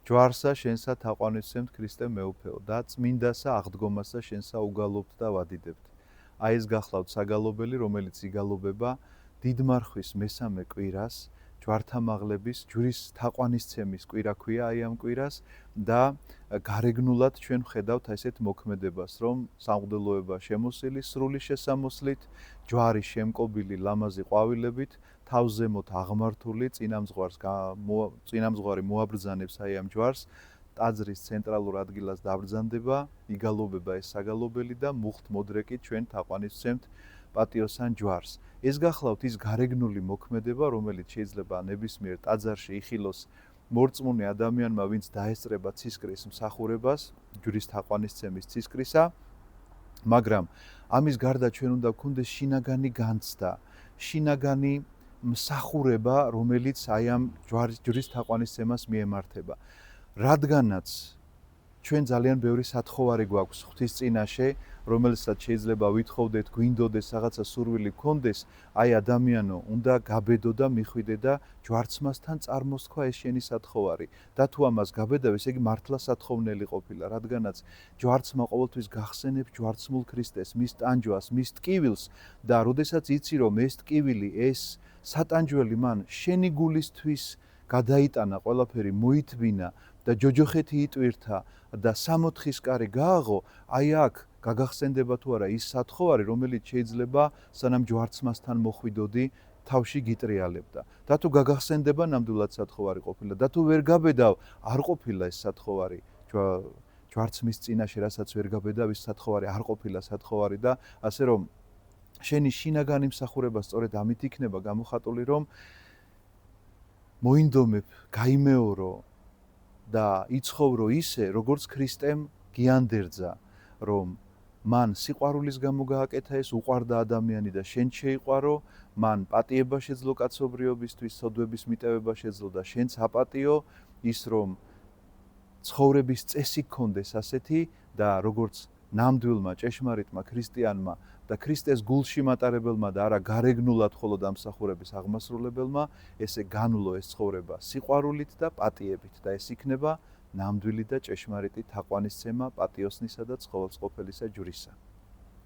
ჯვარსა შენსა თაყვანისცემთ ქრისტე მეუფეო და წმინდასა აღდგომასა შენსა უგალობთ და ვადიდებთ. აი ეს გახლავთ საგალობელი, რომელიც იგალობება დიდმარხვის მესამე კვირას, ჯვართამაღლების ჯვრის თაყვანისცემის კვირა ქვია აი ამ კვირას და გარეგნულად ჩვენ ვხედავთ ესეთ მოქმედებას, რომ სამღვდელოება შემოსილი სრული შესამოსლით, ჯვარი შემკობილი ლამაზი ყვავილებით, თავს ზემოთ აღმართული წინამძღვარი მოაბრძანებს აი ამ ჯვარს, ტაძრის ცენტრალურ ადგილას დაბრძანდება, იგალობება ეს საგალობელი და მუხტ მოდრეკით ჩვენ თაყვანისცემთ პატიოსან ჯვარს. ეს გახლავთ ის გარეგნული მოქმედება, რომელიც შეიძლება ნებისმიერ ტაძარში იხილოს მორწმუნე ადამიანმა, ვინც დაესწრება ცისკრის მსახურებას, ჯვრის თაყვანისცემის ცისკრისა, მაგრამ ამის გარდა ჩვენ უნდა გვქონდეს შინაგანი განცდა, შინაგანი მსახურება, რომელიც აი ამ ჯვრის თაყვანისცემას მიემართება. რადგანაც ჩვენ ძალიან ბევრი სათხოვარი გვაქვს ღვთის წინაშე, რომელსაც შეიძლება ვითხოვდეთ, გვინდოდეს რაღაცა სურვილი გქონდეს, აი ადამიანო, უნდა გაბედო და მიხვიდე და ჯვარცმასთან წარმოსთქვა ეს შენი სათხოვარი. და თუ ამას გაბედავ, ესე იგი მართლა სათხოვნელი ყოფილა, რადგანაც ჯვარცმა ყოველთვის გახსენებს ჯვარცმულ ქრისტეს, მის ტანჯვას, მის ტკივილს და როდესაც იცი რომ ეს ტკივილი, ეს სატანჯველი მან შენი გულისთვის გადაიტანა, ყველაფერი მოითბინა და ჯოჯოხეთი იტვირთა და სამოთხის კარი გააღო, აი აქ გაგახსენდება თუ არა ის სათხოვარი, რომელიც შეიძლება სანამ ჯვარცმასთან მოხვიდოდი, თავში გიტრიალებდა. და თუ გაგახსენდება, ნამდვილად სათხოვარი ყოფილა და თუ ვერ გაბედავ, არ ყოფილა ეს სათხოვარი ჯვარცმის წინაშე, რასაც ვერ გაბედავ, ის სათხოვარი არ ყოფილა სათხოვარი და ასე რომ შენი შინაგანი მსახურება სწორედ ამით იქნება გამოხატული, რომ მოინდომებ, გაიმეორო და იცხოვრო ისე, როგორც ქრისტემ გიანდერძა, რომ მან სიყვარულის გამო გააკეთა ეს, უყვარდა ადამიანი და შენ შეიყვარო, მან პატიება შეძლო კაცობრიობისთვის, სოდვების მიტევება შეძლო და შენც აპატიო, ის რომ ცხოვრების წესი გქონდეს ასეთი და როგორც ნამდვილმა ჭეშმარიტმა ქრისტიანმა და ქრისტეს გულში მატარებელმა და არა გარეგნულად მხოლოდ ამსახურების აღმასრულებელმა, ესე განვლო ეს ცხოვრება სიყვარულით და პატიებით და ეს იქნება ნამდვილი და ჭეშმარიტი თაყვანისცემა პატიოსნისა და ცხოველმწყობელისა ჯვრისა.